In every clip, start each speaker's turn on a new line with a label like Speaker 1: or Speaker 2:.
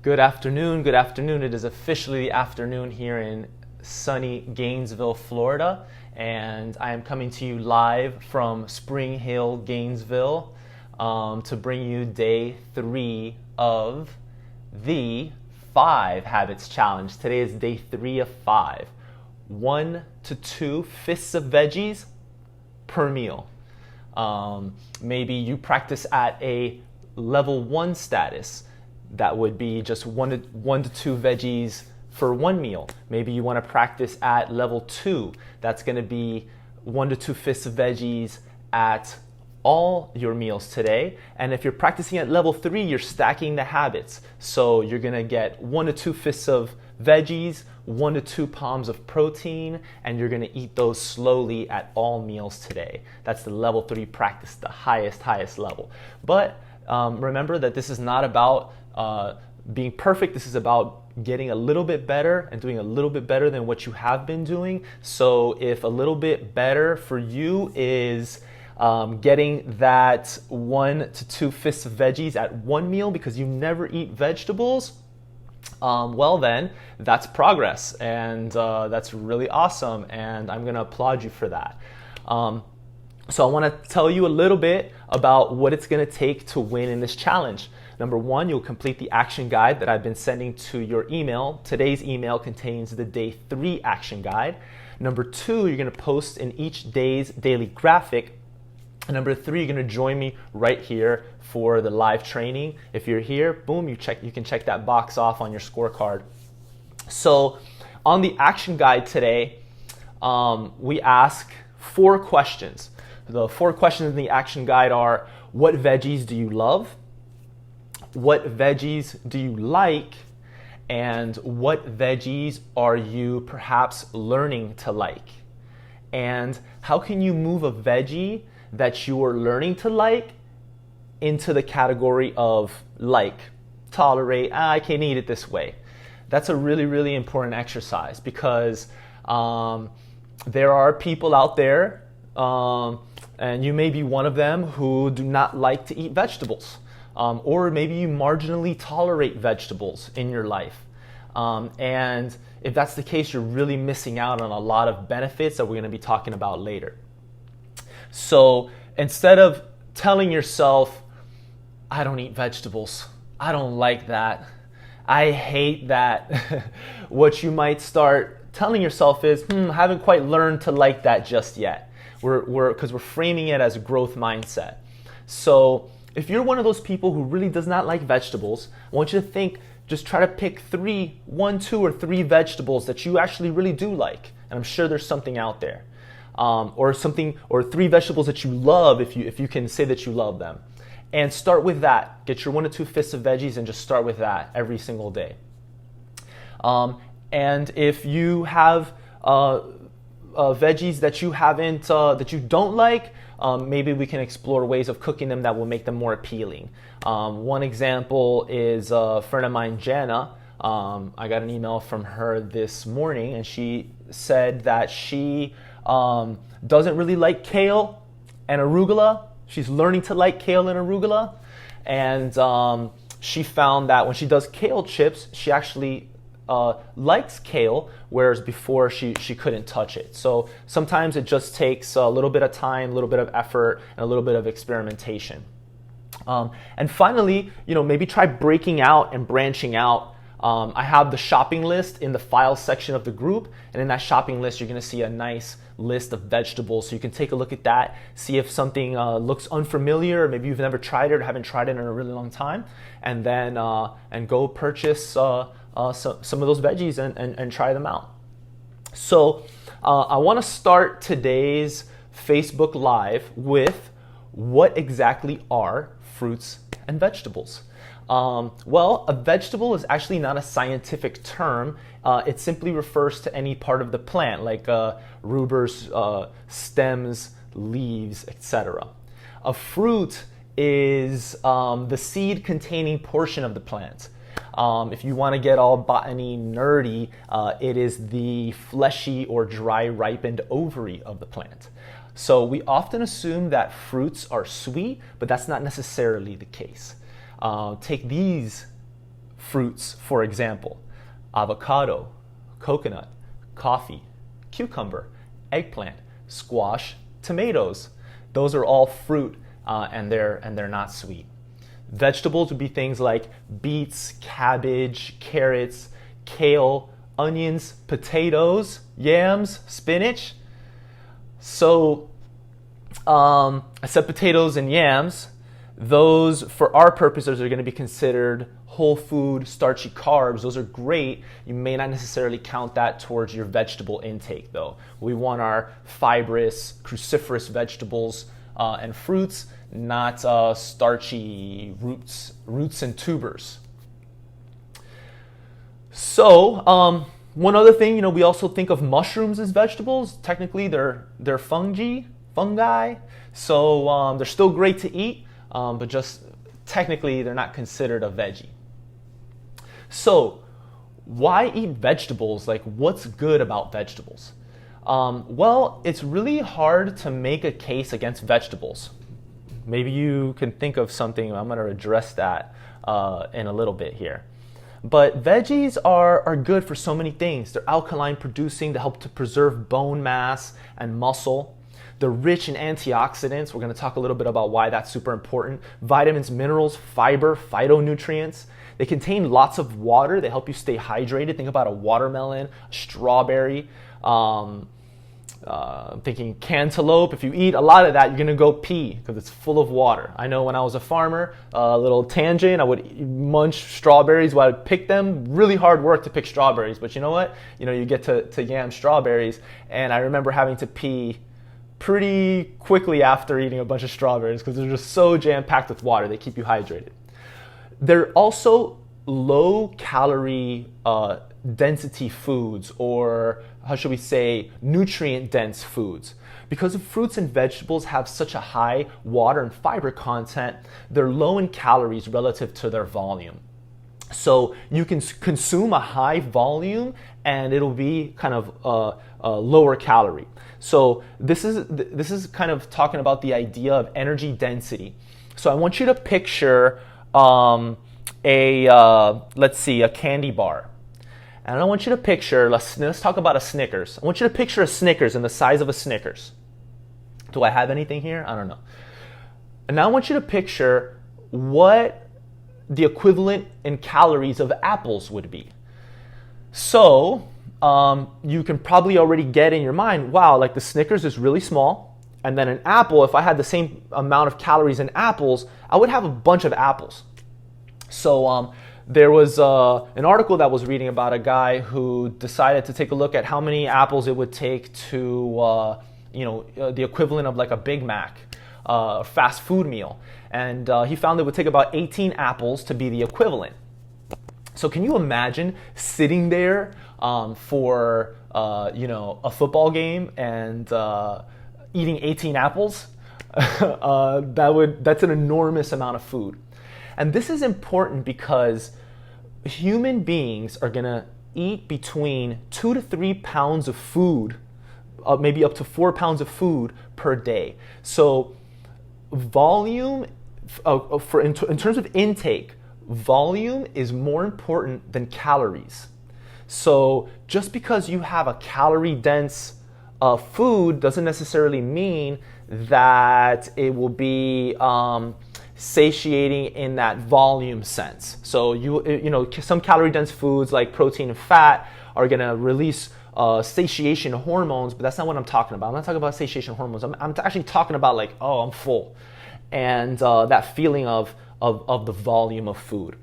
Speaker 1: Good afternoon. Good afternoon. It is officially the afternoon here in sunny Gainesville, Florida, and I am coming to you live from Spring Hill, Gainesville, to bring you day 3 of the 5 Habits Challenge. Today is day 3 of 5. 1 to 2 fists of veggies per meal. Maybe you practice at a level 1 status. That would be just one to two veggies for one meal. Maybe you want to practice at level 2. That's going to be 1 to 2 fists of veggies at all your meals today. And if you're practicing at level 3, you're stacking the habits. So you're going to get 1 to 2 fists of veggies, 1 to 2 palms of protein, and you're going to eat those slowly at all meals today. That's the level 3 practice, the highest level. But remember that this is not about being perfect. This is about getting a little bit better and doing a little bit better than what you have been doing. So if a little bit better for you is getting that 1 to 2 fists of veggies at one meal because you never eat vegetables, well then, that's progress, and that's really awesome, and I'm going to applaud you for that. So I want to tell you a little bit about what it's going to take to win in this challenge. Number 1, you'll complete the action guide that I've been sending to your email. Today's email contains the day 3 action guide. Number 2, you're going to post in each day's daily graphic. And number 3, you're going to join me right here for the live training. If you're here, boom, you can check that box off on your scorecard. So on the action guide today, we ask 4 questions. The 4 questions in the action guide are: what veggies do you love? What veggies do you like? And what veggies are you perhaps learning to like? And how can you move a veggie that you are learning to like into the category of like, tolerate, I can eat it this way? That's a really important exercise because there are people out there, and you may be one of them, who do not like to eat vegetables. Or maybe you marginally tolerate vegetables in your life. And if that's the case, you're really missing out on a lot of benefits that we're going to be talking about later. So instead of telling yourself, I don't eat vegetables, I don't like that, I hate that, what you might start telling yourself is, I haven't quite learned to like that just yet. Because we're framing it as a growth mindset. So if you're one of those people who really does not like vegetables, I want you to think, just try to pick 1, 2, or 3 vegetables that you actually really do like. And I'm sure there's something out there. Or 3 vegetables that you love, if you can say that you love them. And start with that. Get your 1 to 2 fists of veggies and just start with that every single day. And if you have veggies that you don't like, maybe we can explore ways of cooking them that will make them more appealing. One example is a friend of mine, Jana. I got an email from her this morning, and she said that she doesn't really like kale and arugula. She's learning to like kale and arugula, and she found that when she does kale chips, she actually likes kale, whereas before she couldn't touch it. So sometimes it just takes a little bit of time, a little bit of effort, and a little bit of experimentation. And finally, maybe try breaking out and branching out. I have the shopping list in the files section of the group, and in that shopping list, you're going to see a nice list of vegetables. So you can take a look at that, see if something looks unfamiliar, or maybe you've never tried it or haven't tried it in a really long time, and then go purchase some of those veggies and try them out. So I want to start today's Facebook Live with what exactly are fruits and vegetables? Well, a vegetable is actually not a scientific term. It simply refers to any part of the plant, like rubers, stems, leaves, etc. A fruit is the seed-containing portion of the plant. If you want to get all botany nerdy, it is the fleshy or dry ripened ovary of the plant. So we often assume that fruits are sweet, but that's not necessarily the case. Take these fruits, for example, avocado, coconut, coffee, cucumber, eggplant, squash, tomatoes. Those are all fruit, and they're not sweet. Vegetables would be things like beets, cabbage, carrots, kale, onions, potatoes, yams, spinach. So, except potatoes and yams, those, for our purposes, are going to be considered whole food, starchy carbs. Those are great. You may not necessarily count that towards your vegetable intake, though. We want our fibrous, cruciferous vegetables and fruits, not starchy roots and tubers. So, one other thing, we also think of mushrooms as vegetables. Technically, they're fungi. So they're still great to eat, but just technically, they're not considered a veggie. So, why eat vegetables? Like, what's good about vegetables? Well, it's really hard to make a case against vegetables. Maybe you can think of something. I'm going to address that in a little bit here. But veggies are good for so many things. They're alkaline producing to help to preserve bone mass and muscle. They're rich in antioxidants. We're going to talk a little bit about why that's super important. Vitamins, minerals, fiber, phytonutrients. They contain lots of water. They help you stay hydrated. Think about a watermelon, a strawberry. I'm thinking cantaloupe. If you eat a lot of that, you're going to go pee because it's full of water. I know when I was a farmer, a little tangent, I would munch strawberries while I would pick them. Really hard work to pick strawberries, but you know what? You get to yam strawberries, and I remember having to pee pretty quickly after eating a bunch of strawberries because they're just so jam-packed with water. They keep you hydrated. They're also low-calorie density foods, or how should we say, nutrient-dense foods. Because fruits and vegetables have such a high water and fiber content, they're low in calories relative to their volume. So you can consume a high volume and it'll be kind of lower calorie. So this is kind of talking about the idea of energy density. So I want you to picture let's see, a candy bar. And I want you to picture, let's talk about a Snickers. I want you to picture a Snickers and the size of a Snickers. Do I have anything here? I don't know. And now I want you to picture what the equivalent in calories of apples would be. So you can probably already get in your mind, wow, like the Snickers is really small. And then an apple, if I had the same amount of calories in apples, I would have a bunch of apples. So there was an article that was reading about a guy who decided to take a look at how many apples it would take to, the equivalent of like a Big Mac, fast food meal. And he found it would take about 18 apples to be the equivalent. So can you imagine sitting there for, a football game and eating 18 apples? That's an enormous amount of food. And this is important because human beings are going to eat between 2 to 3 pounds of food, maybe up to 4 pounds of food per day. So volume, in terms of intake, volume is more important than calories. So just because you have a calorie-dense food doesn't necessarily mean that it will be satiating in that volume sense. So some calorie-dense foods like protein and fat are going to release satiation hormones, but that's not what I'm talking about. I'm not talking about satiation hormones. I'm actually talking about like, oh, I'm full, and that feeling of the volume of food.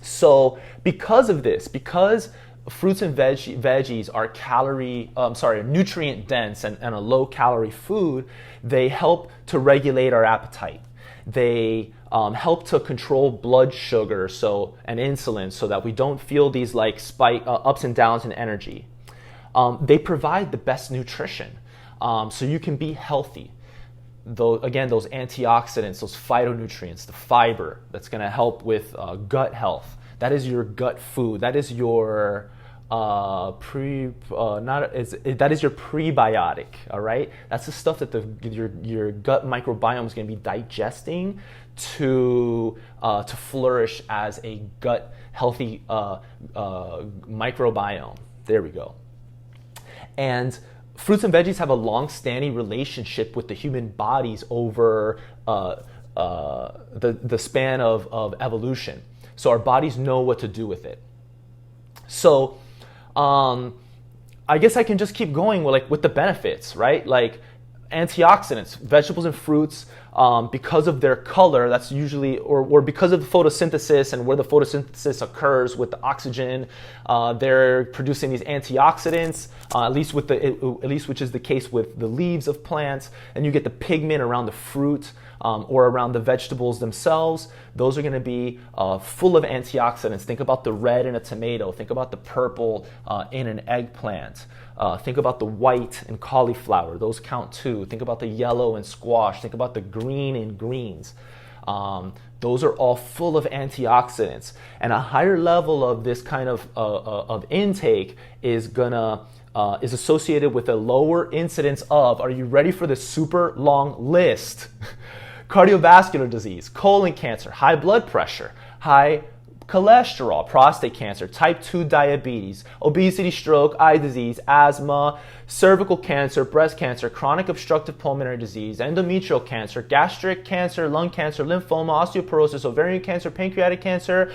Speaker 1: So because of this, because fruits and veggies are nutrient dense and a low calorie food, they help to regulate our appetite. They help to control blood sugar and insulin so that we don't feel these like ups and downs in energy. They provide the best nutrition so you can be healthy. Those antioxidants, those phytonutrients, the fiber that's going to help with gut health. That is your gut food. That is your that is your prebiotic. All right, that's the stuff that your gut microbiome is going to be digesting to flourish as a gut healthy microbiome. There we go. And fruits and veggies have a long-standing relationship with the human bodies over the span of evolution. So our bodies know what to do with it. So I guess I can just keep going with the benefits, right? Like antioxidants, vegetables and fruits, because of their color, that's usually, or because of the photosynthesis and where the photosynthesis occurs with the oxygen, they're producing these antioxidants, at least which is the case with the leaves of plants, and you get the pigment around the fruit or around the vegetables themselves. Those are going to be full of antioxidants. Think about the red in a tomato. Think about the purple in an eggplant. Think about the white in cauliflower. Those count too. Think about the yellow in squash. Think about the green in greens. Those are all full of antioxidants. And a higher level of this kind of intake is associated with a lower incidence of, are you ready for this super long list? Cardiovascular disease, colon cancer, high blood pressure, high cholesterol, prostate cancer, type 2 diabetes, obesity, stroke, eye disease, asthma, cervical cancer, breast cancer, chronic obstructive pulmonary disease, endometrial cancer, gastric cancer, lung cancer, lymphoma, osteoporosis, ovarian cancer, pancreatic cancer,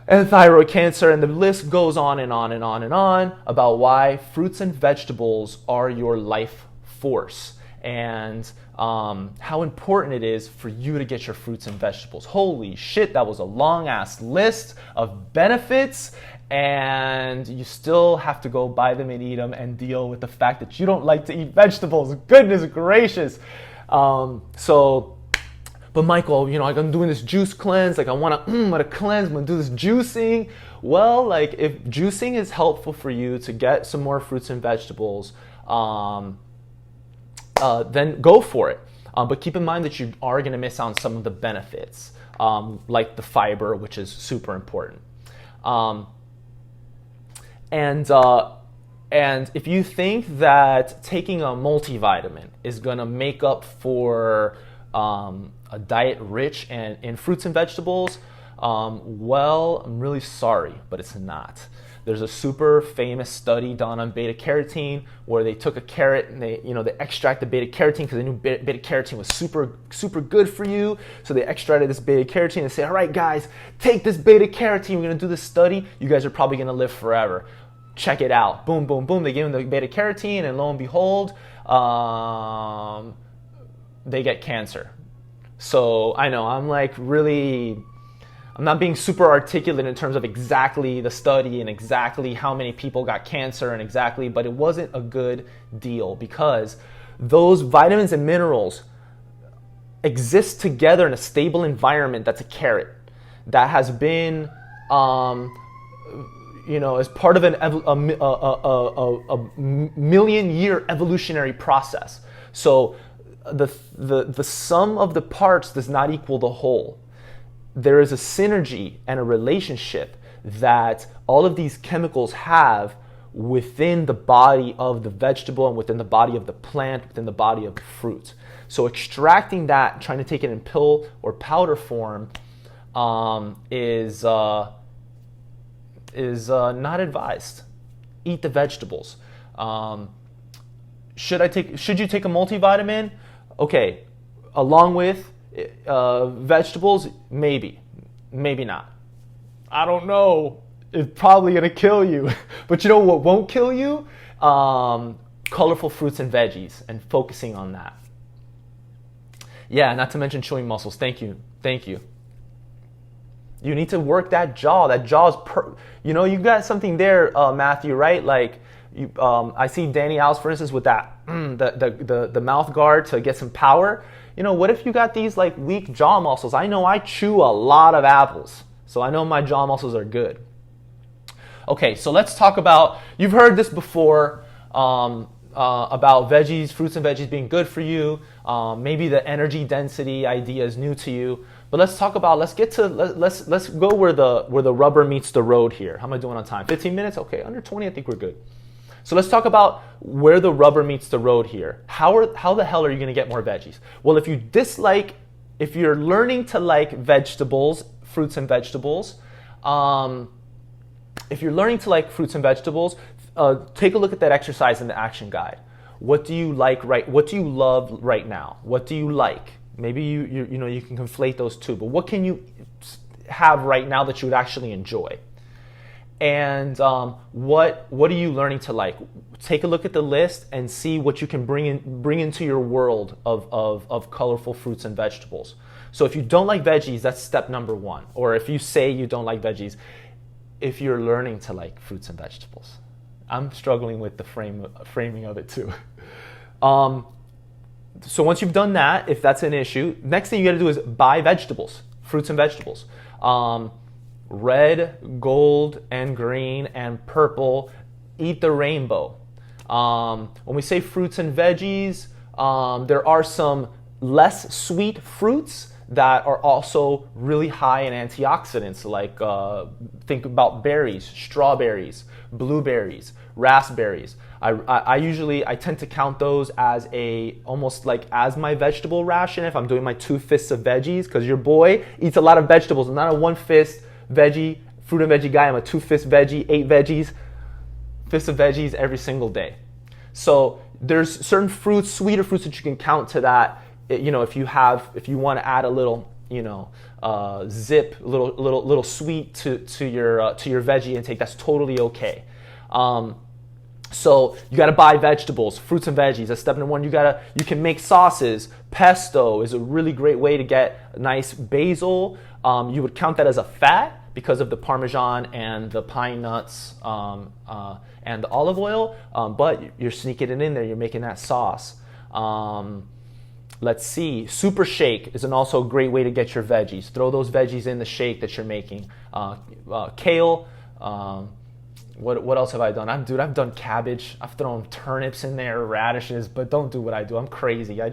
Speaker 1: and thyroid cancer, and the list goes on and on and on and on about why fruits and vegetables are your life force, and how important it is for you to get your fruits and vegetables. Holy shit, that was a long ass list of benefits, and you still have to go buy them and eat them and deal with the fact that you don't like to eat vegetables. Goodness gracious. But Michael, I'm doing this juice cleanse. Like I want to cleanse. I'm gonna do this juicing. Well, like if juicing is helpful for you to get some more fruits and vegetables, then go for it. But keep in mind that you are going to miss out on some of the benefits, like the fiber, which is super important. And if you think that taking a multivitamin is going to make up for a diet rich in fruits and vegetables, well, I'm really sorry, but it's not. There's a super famous study done on beta carotene where they took a carrot and they extracted beta carotene because they knew beta carotene was super good for you. So they extracted this beta carotene and say, all right, guys, take this beta carotene. We're going to do this study. You guys are probably going to live forever. Check it out. Boom, boom, boom. They give them the beta carotene and lo and behold, they get cancer. So I know I'm not being super articulate in terms of exactly the study and exactly how many people got cancer but it wasn't a good deal because those vitamins and minerals exist together in a stable environment that's a carrot that has been, as part of a million-year evolutionary process. So the sum of the parts does not equal the whole. There is a synergy and a relationship that all of these chemicals have within the body of the vegetable and within the body of the plant, within the body of the fruit. So extracting that, trying to take it in pill or powder form, is not advised. Eat the vegetables. Should you take a multivitamin? Okay, along with vegetables, maybe not. I don't know. It's probably gonna kill you. But you know what won't kill you? Colorful fruits and veggies, and focusing on that. Yeah, not to mention chewing muscles. Thank you. You need to work that jaw. That jaw's you got something there, Matthew, right? Like I see Danny Alves, for instance, with that the mouth guard to get some power. What if you got these like weak jaw muscles? I know I chew a lot of apples, so I know my jaw muscles are good. Okay, so let's talk about, you've heard this before, about veggies, fruits and veggies being good for you. Maybe the energy density idea is new to you, But let's go where the rubber meets the road here. How am I doing on time? 15 minutes? Okay, under 20, I think we're good. So let's talk about where the rubber meets the road here. How the hell are you gonna get more veggies? Well, if you're learning to like vegetables, fruits and vegetables, take a look at that exercise in the action guide. What do you like what do you love right now? What do you like? Maybe you can conflate those two, but what can you have right now that you would actually enjoy? And what are you learning to like? Take a look at the list and see what you can bring into your world of colorful fruits and vegetables. So if you don't like veggies, that's step number one. Or if you say you don't like veggies, if you're learning to like fruits and vegetables. I'm struggling with the framing of it too. So once you've done that, if that's an issue, next thing you got to do is buy vegetables, fruits and vegetables. Red, gold, and green, and purple. Eat the rainbow. When we say fruits and veggies, there are some less sweet fruits that are also really high in antioxidants, like think about berries, strawberries, blueberries, raspberries. I tend to count those as almost like as my vegetable ration if I'm doing my 2 fists of veggies, because your boy eats a lot of vegetables. I'm not a 1 fist veggie, fruit and veggie guy. I'm a 2 fist veggie, 8 veggies, fists of veggies every single day. So there's certain fruits, sweeter fruits that you can count to that. If you want to add a little, zip, little sweet to your veggie intake, that's totally okay. So you got to buy vegetables, fruits and veggies. That's step number one. You can make sauces. Pesto is a really great way to get nice basil. You would count that as a fat because of the Parmesan and the pine nuts and the olive oil, but you're sneaking it in there. You're making that sauce. Let's see. Super shake is also a great way to get your veggies. Throw those veggies in the shake that you're making. Kale. What else have I done? I've done cabbage. I've thrown turnips in there, radishes, but don't do what I do. I'm crazy. I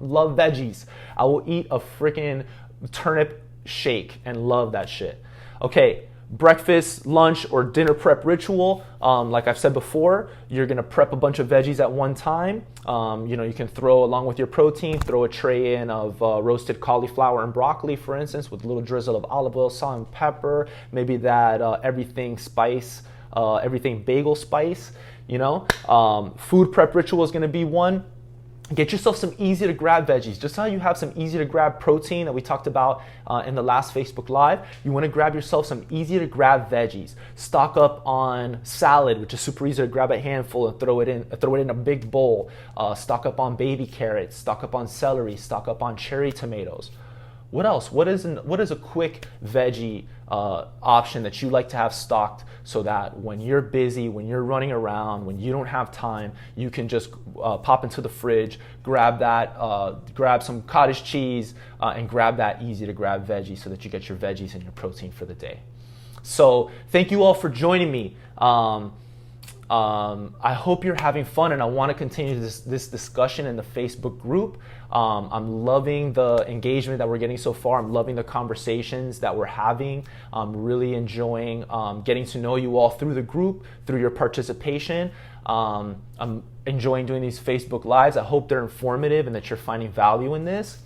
Speaker 1: love veggies. I will eat a freaking turnip shake and love that shit. Okay, breakfast, lunch, or dinner prep ritual. Like I've said before, you're gonna prep a bunch of veggies at one time. You can throw, along with your protein, throw a tray in of roasted cauliflower and broccoli, for instance, with a little drizzle of olive oil, salt, and pepper. Maybe that everything bagel spice. Food prep ritual is gonna be one. Get yourself some easy to grab veggies. Just how you have some easy to grab protein that we talked about in the last Facebook Live, you want to grab yourself some easy to grab veggies. Stock up on salad, which is super easy to grab a handful and throw it in a big bowl. Stock up on baby carrots, stock up on celery, stock up on cherry tomatoes. What else? What is a quick veggie option that you like to have stocked so that when you're busy, when you're running around, when you don't have time, you can just pop into the fridge, grab some cottage cheese, and grab that easy to grab veggie so that you get your veggies and your protein for the day. So thank you all for joining me. I hope you're having fun, and I want to continue this discussion in the Facebook group. I'm loving the engagement that we're getting so far. I'm loving the conversations that we're having. I'm really enjoying getting to know you all through the group, through your participation. I'm enjoying doing these Facebook Lives. I hope they're informative and that you're finding value in this.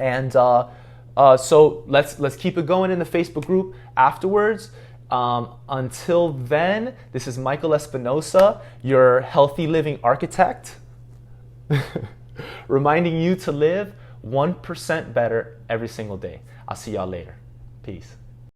Speaker 1: And so let's keep it going in the Facebook group afterwards. Until then, this is Michael Espinosa, your healthy living architect, reminding you to live 1% better every single day. I'll see y'all later. Peace.